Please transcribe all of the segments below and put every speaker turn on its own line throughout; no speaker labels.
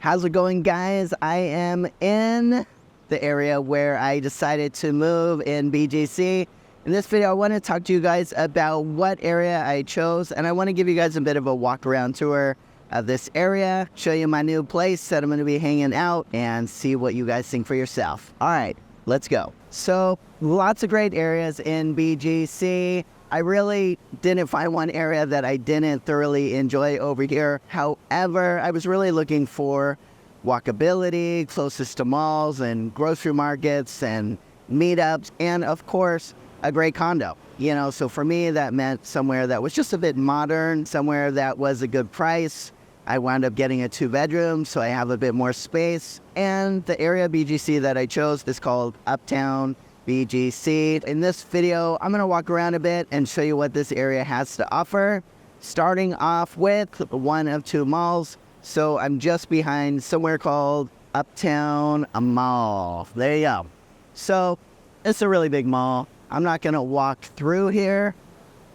How's it going, guys? I am in the area where I decided to move in BGC. In this video, I want to talk to you guys about what area I chose, and I want to give you guys a bit of a walk around tour of this area, show you my new place that I'm going to be hanging out, and see what you guys think for yourself. All right, let's go. So, lots of great areas in BGC. I really didn't find one area that I didn't thoroughly enjoy over here. However, I was really looking for walkability, closest to malls and grocery markets and meetups, and of course, a great condo. You know, so for me, that meant somewhere that was just a bit modern, somewhere that was a good price. I wound up getting a 2-bedroom, so I have a bit more space. And the area BGC that I chose is called Uptown BGC. In this video, I'm going to walk around a bit and show you what this area has to offer, starting off with one of two malls. So I'm just behind somewhere called Uptown Mall. There you go. So it's a really big mall. I'm not going to walk through here,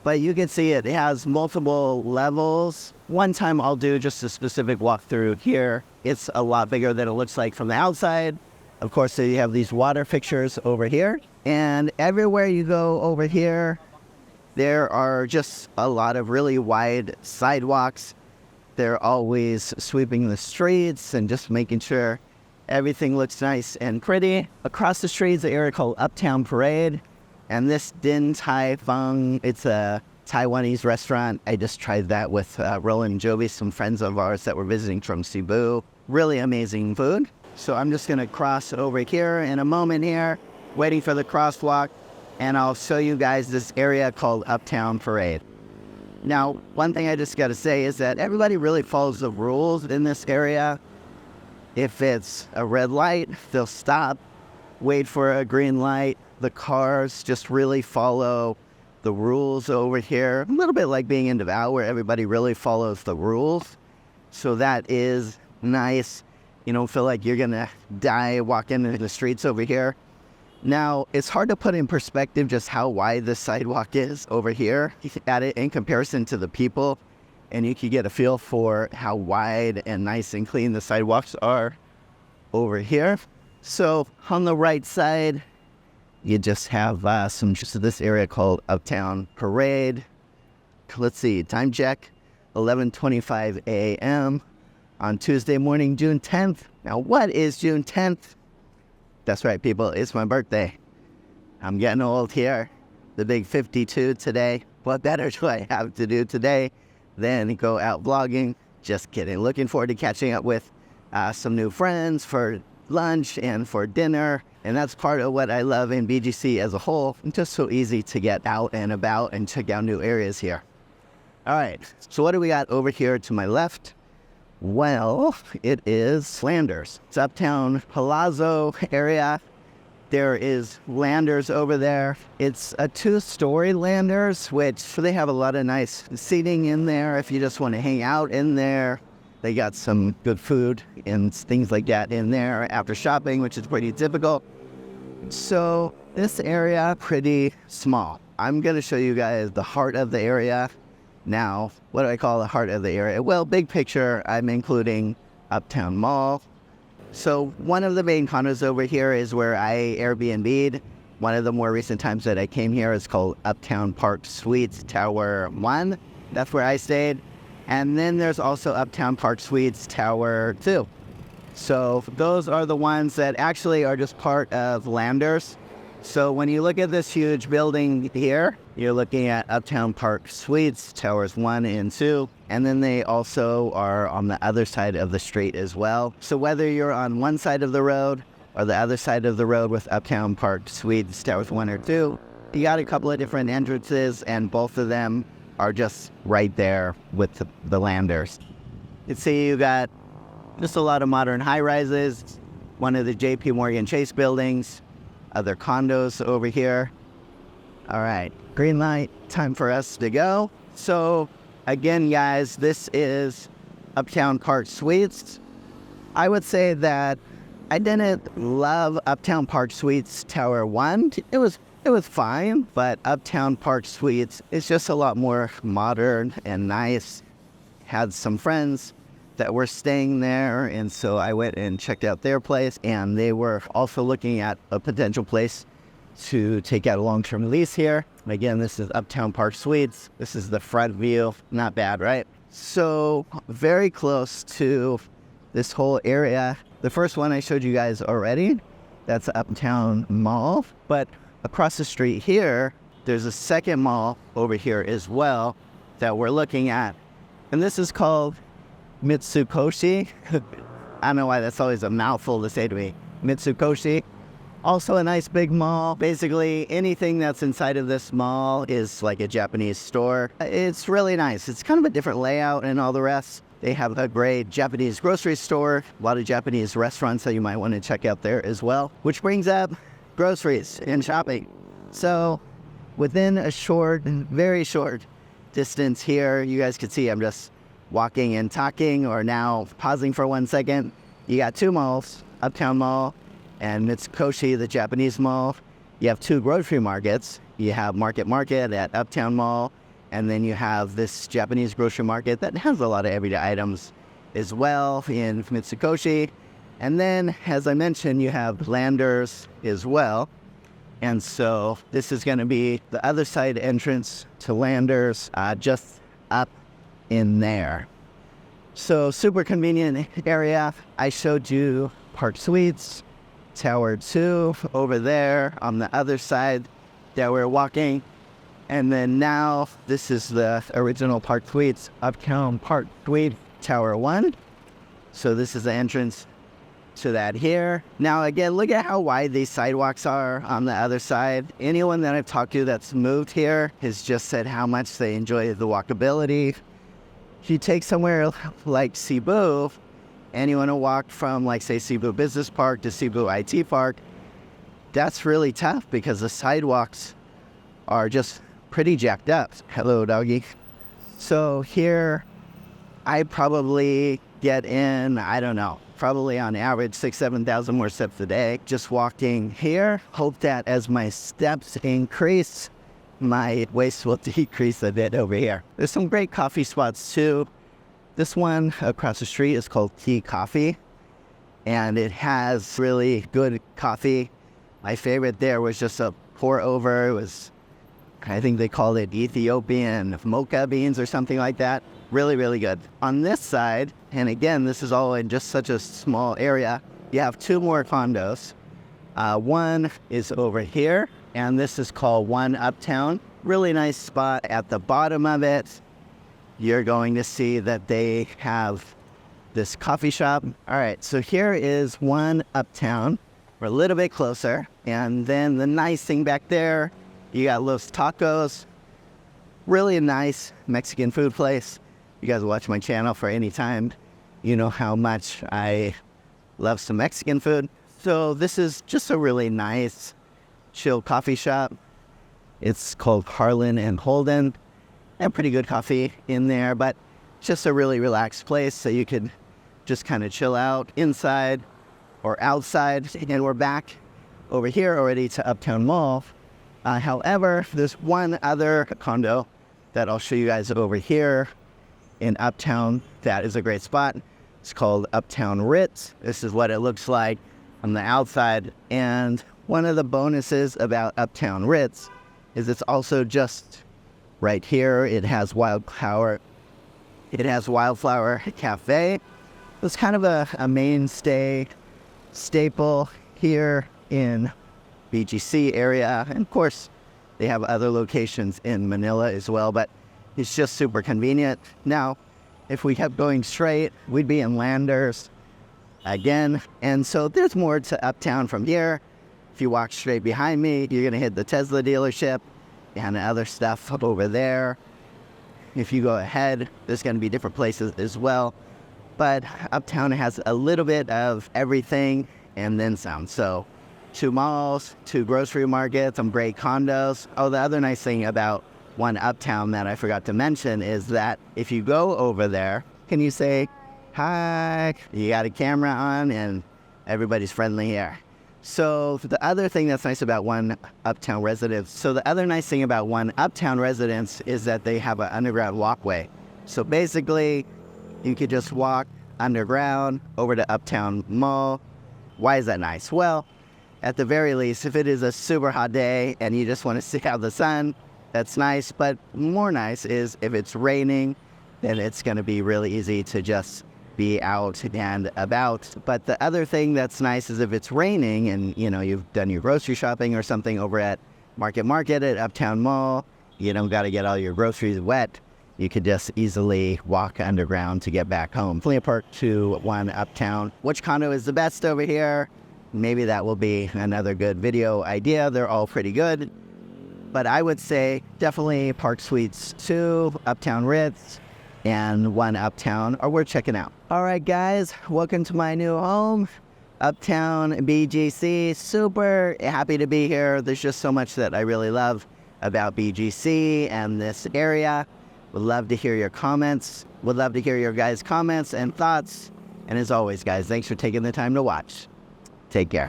but you can see it has multiple levels. One time I'll do just a specific walkthrough here. It's a lot bigger than it looks like from the outside. Of course, so you have these water fixtures over here, and everywhere you go over here, there are just a lot of really wide sidewalks. They're always sweeping the streets and just making sure everything looks nice and pretty. Across the street is an area called Uptown Parade, and this Din Tai Fung, it's a Taiwanese restaurant. I just tried that with Roland and Joby, some friends of ours that were visiting from Cebu. Really amazing food. So I'm just going to cross over here in a moment here, waiting for the crosswalk, and I'll show you guys this area called Uptown Parade. Now, one thing I just got to say is that everybody really follows the rules in this area. If it's a red light, they'll stop, wait for a green light. The cars just really follow the rules over here. A little bit like being in Davao, where everybody really follows the rules. So that is nice. You don't feel like you're gonna die walking into the streets over here. Now, it's hard to put in perspective just how wide the sidewalk is over here at it in comparison to the people, and you can get a feel for how wide and nice and clean the sidewalks are over here. So on the right side, you just have just this area called Uptown Parade. Let's see, time check, 11:25 a.m. on Tuesday morning, June 10th. Now, what is June 10th? That's right, people. It's my birthday. I'm getting old here. The big 52 today. What better do I have to do today than go out vlogging? Just kidding. Looking forward to catching up with some new friends for lunch and for dinner. And that's part of what I love in BGC as a whole. It's just so easy to get out and about and check out new areas here. All right. So what do we got over here to my left? Well, it is Landers. It's Uptown Palazzo area. There is Landers over there. It's a 2-story Landers, which they have a lot of nice seating in there if you just want to hang out in there. They got some good food and things like that in there after shopping, which is pretty typical. So this area, pretty small. I'm going to show you guys the heart of the area. Now, what do I call the heart of the area? Well, big picture, I'm including Uptown Mall. So one of the main condos over here is where I Airbnb'd. One of the more recent times that I came here is called Uptown Park Suites Tower 1. That's where I stayed. And then there's also Uptown Park Suites Tower 2. So those are the ones that actually are just part of Landers. So when you look at this huge building here, you're looking at Uptown Park Suites, Towers 1 and 2, and then they also are on the other side of the street as well. So whether you're on one side of the road or the other side of the road with Uptown Park Suites, Towers 1 or 2, you got a couple of different entrances, and both of them are just right there with the Landers. You can see you got just a lot of modern high-rises, one of the JP Morgan Chase buildings, other condos over here. All right, green light, time for us to go. So again, guys, this is Uptown Park Suites. I would say that I didn't love Uptown Park Suites Tower 1. It was fine, but Uptown Park Suites is just a lot more modern and nice. Had some friends that were staying there, and so I went and checked out their place, and they were also looking at a potential place to take out a long-term lease here. Again, this is Uptown Park Suites. This is the front view. Not bad, right? So very close to this whole area. The first one I showed you guys already, that's Uptown Mall. But across the street here, there's a second mall over here as well that we're looking at. And this is called Mitsukoshi. I don't know why that's always a mouthful to say to me. Mitsukoshi. Also a nice big mall. Basically, anything that's inside of this mall is like a Japanese store. It's really nice. It's kind of a different layout and all the rest. They have a great Japanese grocery store, a lot of Japanese restaurants that you might want to check out there as well. Which brings up groceries and shopping. So within a very short distance here, you guys can see I'm just walking and talking, or now pausing for 1 second. You got two malls, Uptown Mall and Mitsukoshi, the Japanese mall. You have two grocery markets. You have Market at Uptown Mall, and then you have this Japanese grocery market that has a lot of everyday items as well in Mitsukoshi. And then, as I mentioned, you have Landers as well. And so this is going to be the other side entrance to Landers, just up in there. So super convenient area. I showed you Park Suites, Tower 2 over there on the other side that we're walking. And then now this is the original Park Suites, Uptown Park Suite Tower 1. So this is the entrance to that here. Now again, look at how wide these sidewalks are on the other side. Anyone that I've talked to that's moved here has just said how much they enjoy the walkability. If you take somewhere like Cebu, and you want to walk from, like, say, Cebu Business Park to Cebu IT Park, that's really tough because the sidewalks are just pretty jacked up. Hello, doggy. So here, I probably get in, I don't know, probably on average 6,000-7,000 more steps a day just walking here. Hope that as my steps increase, my waste will decrease a bit over here. There's some great coffee spots too. This one across the street is called Tea Coffee, and it has really good coffee. My favorite there was just a pour over. It was, I think they called it Ethiopian mocha beans or something like that. Really, really good. On this side, and again, this is all in just such a small area, you have two more condos. One is over here, and this is called One Uptown. Really nice spot. At the bottom of it, you're going to see that they have this coffee shop. All right, so here is One Uptown. We're a little bit closer. And then the nice thing back there, you got Los Tacos. Really nice Mexican food place. You guys watch my channel for any time. You know how much I love some Mexican food. So this is just a really nice, chill coffee shop. It's called Harlan and Holden. And pretty good coffee in there, but just a really relaxed place so you could just kind of chill out inside or outside. And we're back over here already to Uptown Mall. However, there's one other condo that I'll show you guys over here in Uptown that is a great spot. It's called Uptown Ritz. This is what it looks like on the outside. And one of the bonuses about Uptown Ritz is it's also just right here. It has Wildflower Cafe. It's kind of a mainstay staple here in BGC area. And of course, they have other locations in Manila as well, but it's just super convenient. Now, if we kept going straight, we'd be in Landers again. And so there's more to Uptown from here. If you walk straight behind me, you're gonna hit the Tesla dealership and other stuff over there. If you go ahead, there's gonna be different places as well. But Uptown has a little bit of everything and then some. So 2 malls, 2 grocery markets, some great condos. Oh, the other nice thing about One Uptown that I forgot to mention is that if you go over there, can you say, hi? You got a camera on and everybody's friendly here. So the other thing that's nice about One Uptown residence, is that they have an underground walkway. So basically, you could just walk underground over to Uptown Mall. Why is that nice? Well, at the very least, if it is a super hot day and you just want to see out the sun, that's nice. But more nice is if it's raining, then it's going to be really easy to just be out and about. But the other thing that's nice is if it's raining and, you know, you've done your grocery shopping or something over at Market at Uptown Mall, you don't got to get all your groceries wet. You could just easily walk underground to get back home. Plenty of Park to 1 Uptown. Which condo is the best over here? Maybe that will be another good video idea. They're all pretty good. But I would say definitely Park Suites 2, Uptown Ritz, and 1 Uptown are worth checking out. All right, guys, welcome to my new home, Uptown BGC. Super happy to be here. There's just so much that I really love about BGC and this area. Would love to hear your comments. Would love to hear your guys' comments and thoughts. And as always, guys, thanks for taking the time to watch. Take care.